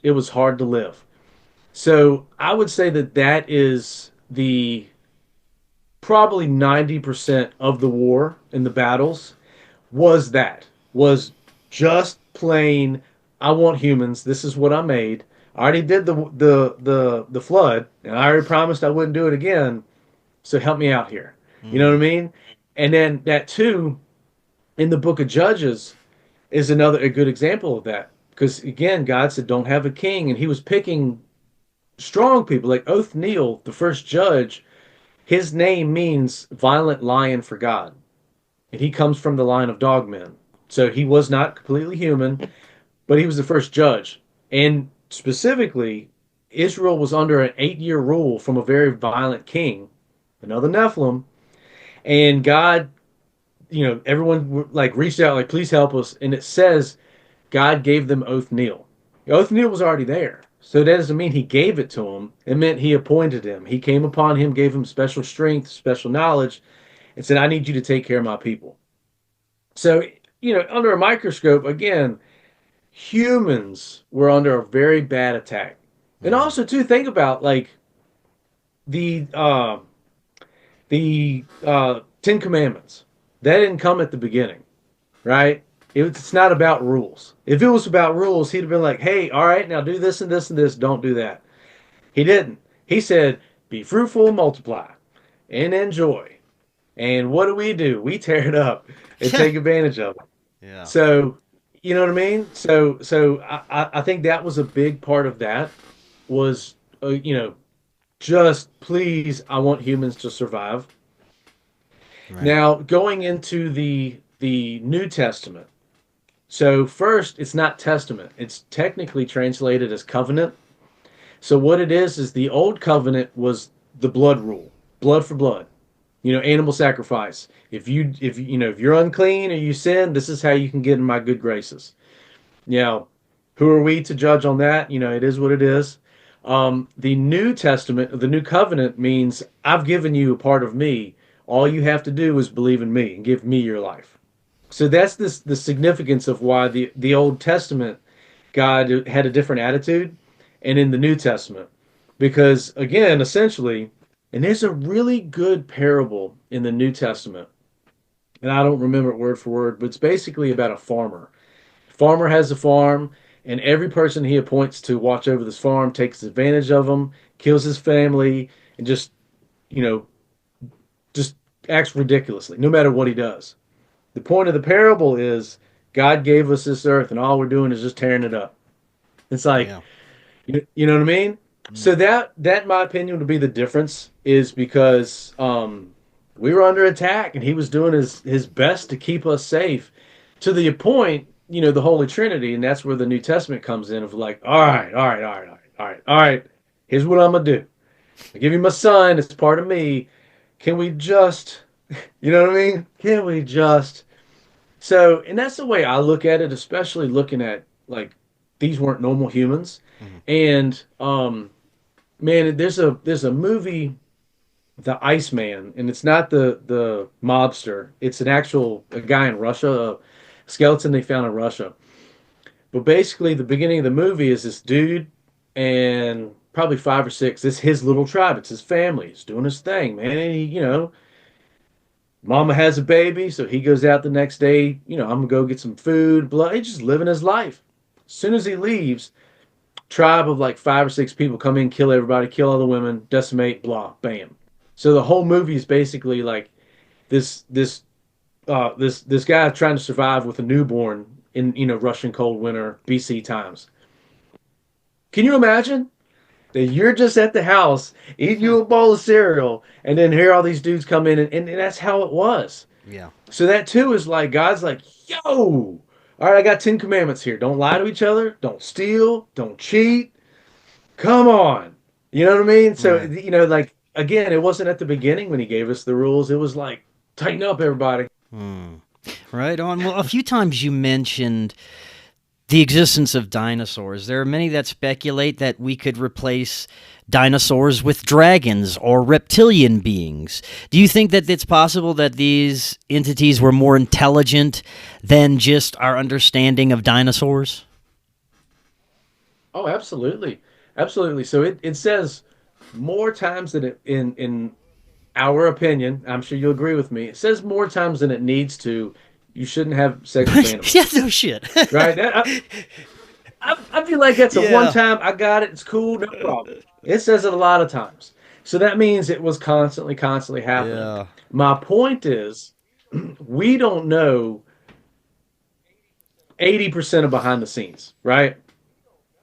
S3: it was hard to live. So I would say that is the probably 90% of the war and the battles was just plain, I want humans. This is what I made. I already did the flood, and I already promised I wouldn't do it again. So help me out here. You know what I mean? And then that too, in the book of Judges, is a good example of that. Because again, God said, don't have a king. And he was picking strong people, like Othniel, the first judge. His name means violent lion for God. And he comes from the line of dogmen. So he was not completely human, but he was the first judge. And specifically, Israel was under an 8-year rule from a very violent king, another Nephilim. And God, everyone like reached out, like, please help us. And it says God gave them Othniel. Othniel was already there. So that doesn't mean he gave it to him. It meant he appointed him. He came upon him, gave him special strength, special knowledge, and said, I need you to take care of my people. So, under a microscope, again, humans were under a very bad attack. And also, too, think about, like, the Ten Commandments. That didn't come at the beginning, right? It's not about rules. If it was about rules, he'd have been like, hey, all right, now do this and this and this. Don't do that. He didn't. He said, be fruitful and multiply and enjoy. And what do? We tear it up and take advantage of it.
S1: Yeah.
S3: So, you know what I mean? So I think that was a big part of that was, just please, I want humans to survive. Right. Now, going into the New Testament. So first, it's not testament. It's technically translated as covenant. So what it is the old covenant was the blood rule, blood for blood, animal sacrifice. If you're unclean or you sin, this is how you can get in my good graces. Now, who are we to judge on that? It is what it is. The New Testament, the new covenant means I've given you a part of me. All you have to do is believe in me and give me your life. So that's the significance of why the Old Testament God had a different attitude, and in the New Testament, because again, essentially, and there's a really good parable in the New Testament, and I don't remember it word for word, but it's basically about a farmer. Farmer has a farm, and every person he appoints to watch over this farm takes advantage of him, kills his family, and just acts ridiculously, no matter what he does. The point of the parable is God gave us this earth, and all we're doing is just tearing it up. It's like, you know what I mean? Mm. So that, in my opinion, would be the difference, is because we were under attack, and he was doing his best to keep us safe, to the point, the Holy Trinity, and that's where the New Testament comes in, of like, all right, all right, all right, all right, all right, all right, here's what I'm gonna do. I give you my son, it's part of me. Can we just, you know what I mean? Can we just? So, and that's the way I look at it, especially looking at like these weren't normal humans.
S1: Mhm.
S3: And man, there's a movie, The Iceman, and it's not the mobster. It's a guy in Russia, a skeleton they found in Russia. But basically, the beginning of the movie is this dude and probably five or six. It's his little tribe. It's his family. He's doing his thing, man. And mama has a baby, so he goes out the next day. I'm gonna go get some food. Blah. He's just living his life. As soon as he leaves, tribe of like five or six people come in, kill everybody, kill all the women, decimate, blah, bam. So the whole movie is basically like this guy trying to survive with a newborn in Russian cold winter BC times. Can you imagine that you're just at the house eating you a bowl of cereal, and then here all these dudes come in, and that's how it was.
S1: Yeah.
S3: So that too is like God's like, yo, all right, I got 10 commandments here. Don't lie to each other. Don't steal. Don't cheat. Come on. You know what I mean? So,
S1: Right.
S3: like, again, it wasn't at the beginning when he gave us the rules. It was like, tighten up, everybody.
S1: Hmm. Right on. Well, a few times you mentioned the existence of dinosaurs. There are many that speculate that we could replace dinosaurs with dragons or reptilian beings. Do you think that it's possible that these entities were more intelligent than just our understanding of dinosaurs?
S3: Oh, absolutely. Absolutely. So it says more times than in our opinion, I'm sure you'll agree with me, it says more times than it needs to, you shouldn't have sex with
S1: Yeah,
S3: animals.
S1: no shit.
S3: Right? I feel like that's a one
S1: Yeah.
S3: time, I got it, it's cool, no problem. It says it a lot of times. So that means it was constantly, constantly happening.
S1: Yeah.
S3: My point is, we don't know 80% of behind the scenes, right?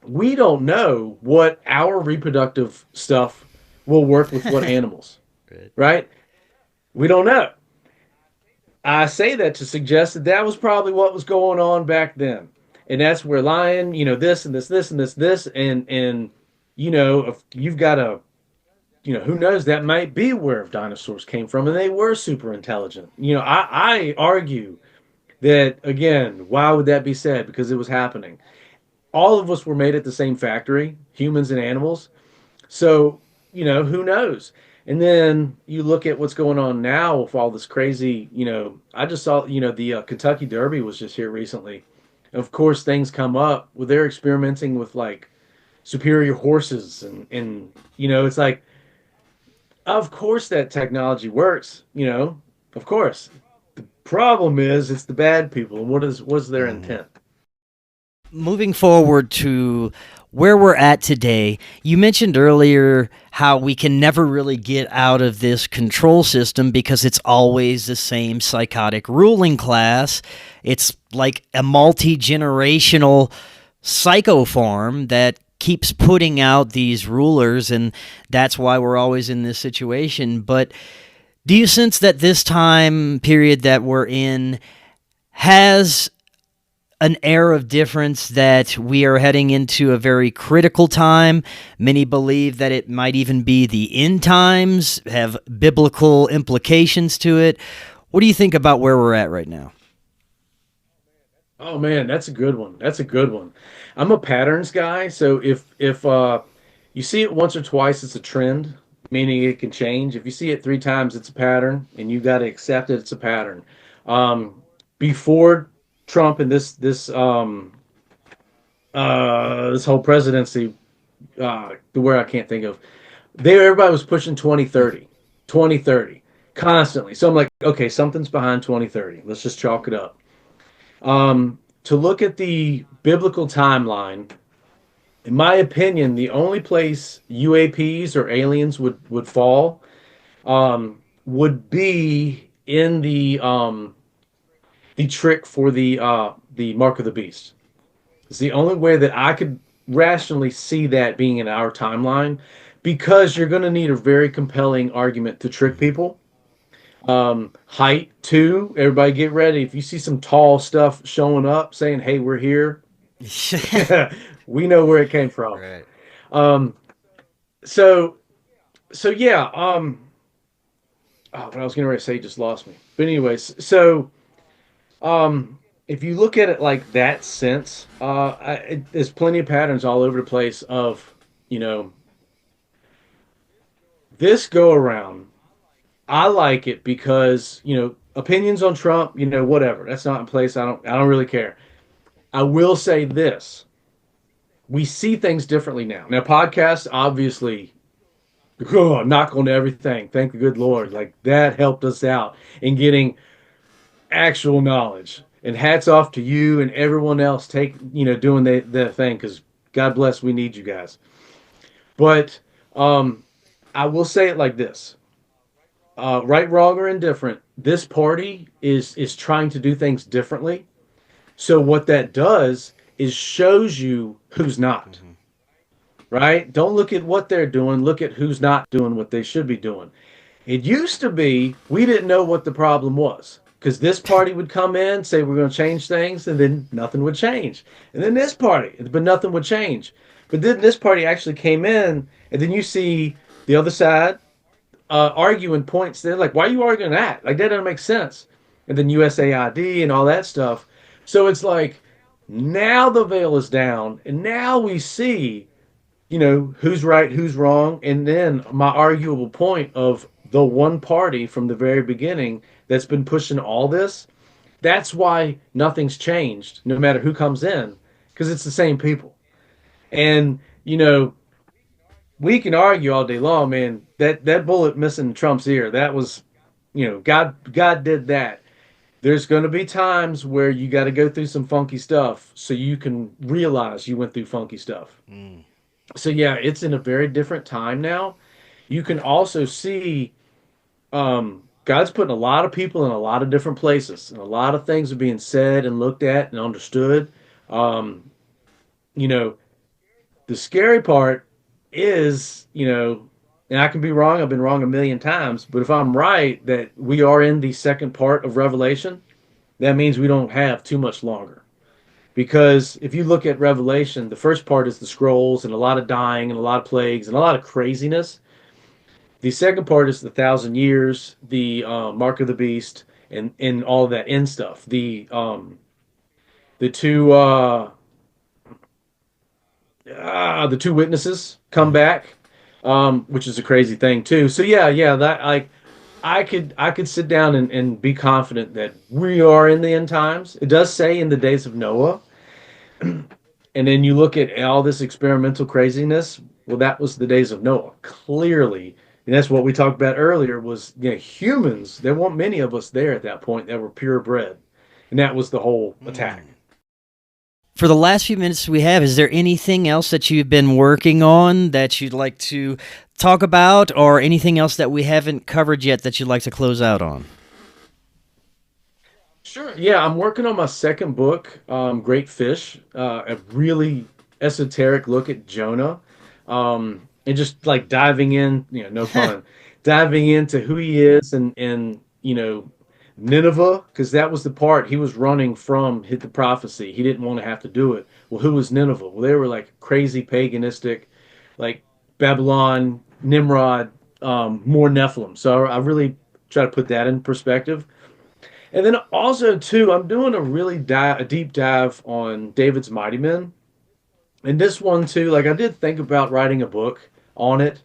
S3: We don't know what our reproductive stuff will work with what animals,
S1: Right.
S3: right? We don't know. I say that to suggest that that was probably what was going on back then. And that's where lying, this and this and this, and if you've got who knows, that might be where dinosaurs came from, and they were super intelligent. I argue that, again, why would that be said? Because it was happening. All of us were made at the same factory, humans and animals. So, who knows? And then you look at what's going on now with all this crazy, I just saw, the Kentucky Derby was just here recently. Of course, things come up where they're experimenting with like superior horses, and it's like, of course that technology works, of course. The problem is it's the bad people, and what's their intent?
S1: Moving forward to where we're at today, you mentioned earlier how we can never really get out of this control system because it's always the same psychotic ruling class. It's like a multi-generational psycho farm that keeps putting out these rulers, and that's why we're always in this situation. But do you sense that this time period that we're in has an air of difference, that we are heading into a very critical time? Many believe that it might even be the end times, have biblical implications to it. What do you think about where we're at right now?
S3: Oh man, that's a good one. That's a good one. I'm a patterns guy, so if you see it once or twice, it's a trend, meaning it can change. If you see it three times, it's a pattern, and you got to accept it. It's a pattern. Before Trump and this whole presidency, the word I can't think of, everybody was pushing 2030, 2030 constantly. So I'm like, okay, something's behind 2030. Let's just chalk it up. To look at the biblical timeline, in my opinion, the only place UAPs or aliens would fall would be in the trick for the mark of the beast. It's the only way that I could rationally see that being in our timeline, because you're going to need a very compelling argument to trick people. Height 2, everybody get ready. If you see some tall stuff showing up saying, hey, we're here, we know where it came from.
S1: Right.
S3: Um, so, so yeah, what I was getting ready to say just lost me. But anyways, so, if you look at it like that sense, there's plenty of patterns all over the place of, you know, this go around. I like it because, opinions on Trump, whatever. That's not in place. I don't really care. I will say this. We see things differently now. Now, podcasts, obviously, knock on everything. Thank the good Lord. Like, that helped us out in getting actual knowledge. And hats off to you and everyone else doing the thing, because God bless, we need you guys. But I will say it like this. Right, wrong, or indifferent, this party is trying to do things differently. So what that does is shows you who's not.
S1: Mm-hmm.
S3: Right? Don't look at what they're doing. Look at who's not doing what they should be doing. It used to be we didn't know what the problem was, because this party would come in, say we're going to change things, and then nothing would change. And then this party, but nothing would change. But then this party actually came in, and then you see the other side arguing points. They're like, why are you arguing that? Like, that doesn't make sense. And then USAID and all that stuff. So it's like, now the veil is down, and now we see, who's right, who's wrong. And then my arguable point of the one party from the very beginning that's been pushing all this, that's why nothing's changed, no matter who comes in, because it's the same people. And, we can argue all day long, man. That bullet missing Trump's ear, that was, God did that. There's going to be times where you got to go through some funky stuff so you can realize you went through funky stuff.
S1: Mm.
S3: So yeah, it's in a very different time now. You can also see God's putting a lot of people in a lot of different places, and a lot of things are being said and looked at and understood. You know, the scary part is, and I can be wrong, I've been wrong a million times, but if I'm right that we are in the second part of Revelation, that means we don't have too much longer. Because if you look at Revelation, the first part is the scrolls and a lot of dying and a lot of plagues and a lot of craziness. The second part is the 1,000 years, the mark of the beast, and all of that end stuff. The two witnesses come back, which is a crazy thing too. So yeah, that I could sit down and be confident that we are in the end times. It does say in the days of Noah. And then you look at all this experimental craziness. Well, that was the days of Noah, clearly. And that's what we talked about earlier was, humans. There weren't many of us there at that point that were purebred. And that was the whole attack.
S1: For the last few minutes we have, is there anything else that you've been working on that you'd like to talk about, or anything else that we haven't covered yet that you'd like to close out on?
S3: Sure. Yeah, I'm working on my second book, Great Fish, a really esoteric look at Jonah, and just like diving in, no pun, diving into who he is and Nineveh, because that was the part he was running from, hit the prophecy. He didn't want to have to do it. Well, who was Nineveh? Well, they were like crazy paganistic, like Babylon, Nimrod, more Nephilim. So I really try to put that in perspective. And then also, too, I'm doing a deep dive on David's Mighty Men. And this one, too, like I did think about writing a book on it.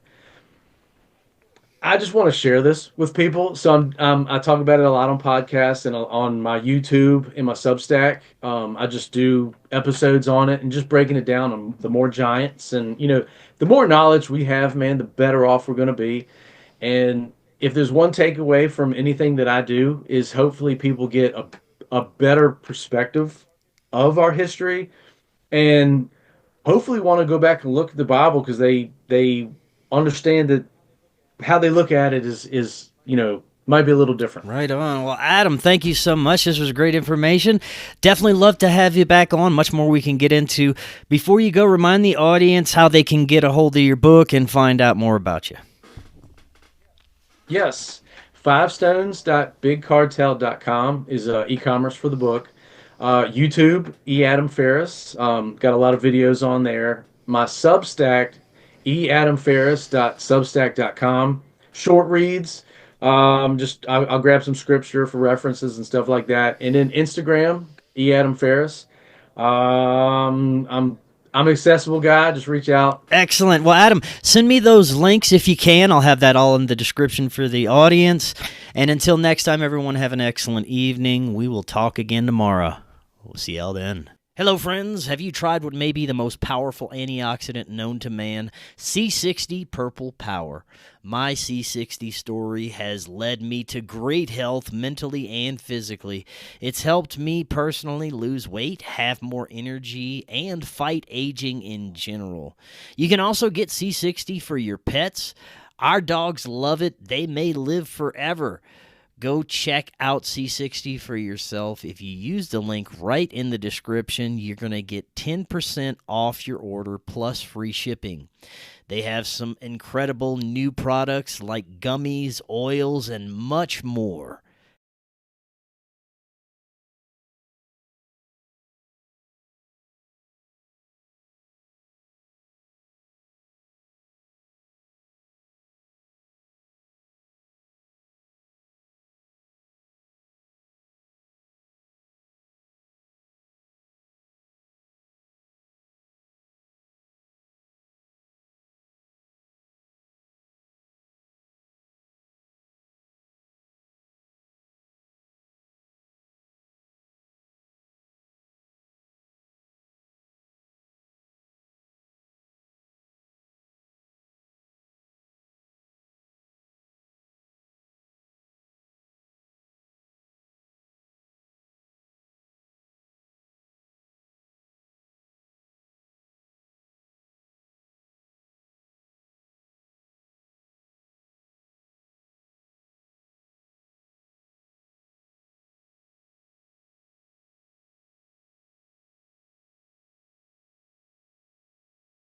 S3: I just want to share this with people. So I talk about it a lot on podcasts and on my YouTube and my Substack. I just do episodes on it and just breaking it down on the more giants. And, the more knowledge we have, man, the better off we're going to be. And if there's one takeaway from anything that I do is hopefully people get a better perspective of our history and hopefully want to go back and look at the Bible because they understand that how they look at it is might be a little different.
S1: Right on. Well, Adam, thank you so much. This was great information. Definitely love to have you back on. Much more we can get into. Before you go, remind the audience how they can get a hold of your book and find out more about you.
S3: Yes. fivestones.bigcartel.com is e-commerce for the book. YouTube, E. Adam Farris. Got a lot of videos on there. My Substack, eadamferris.substack.com. Short reads. I'll grab some scripture for references and stuff like that. And then Instagram, E. Adam Farris. I'm an accessible guy. Just reach out.
S1: Excellent. Well, Adam, send me those links if you can. I'll have that all in the description for the audience. And until next time, everyone, have an excellent evening. We will talk again tomorrow. We'll see y'all then. Hello, friends. Have you tried what may be the most powerful antioxidant known to man? C60 PurplePower. My C60 story has led me to great health mentally and physically. It's helped me personally lose weight, have more energy, and fight aging in general. You can also get C60 for your pets. Our dogs love it. They may live forever. Go check out C60 for yourself. If you use the link right in the description, you're going to get 10% off your order plus free shipping. They have some incredible new products like gummies, oils, and much more.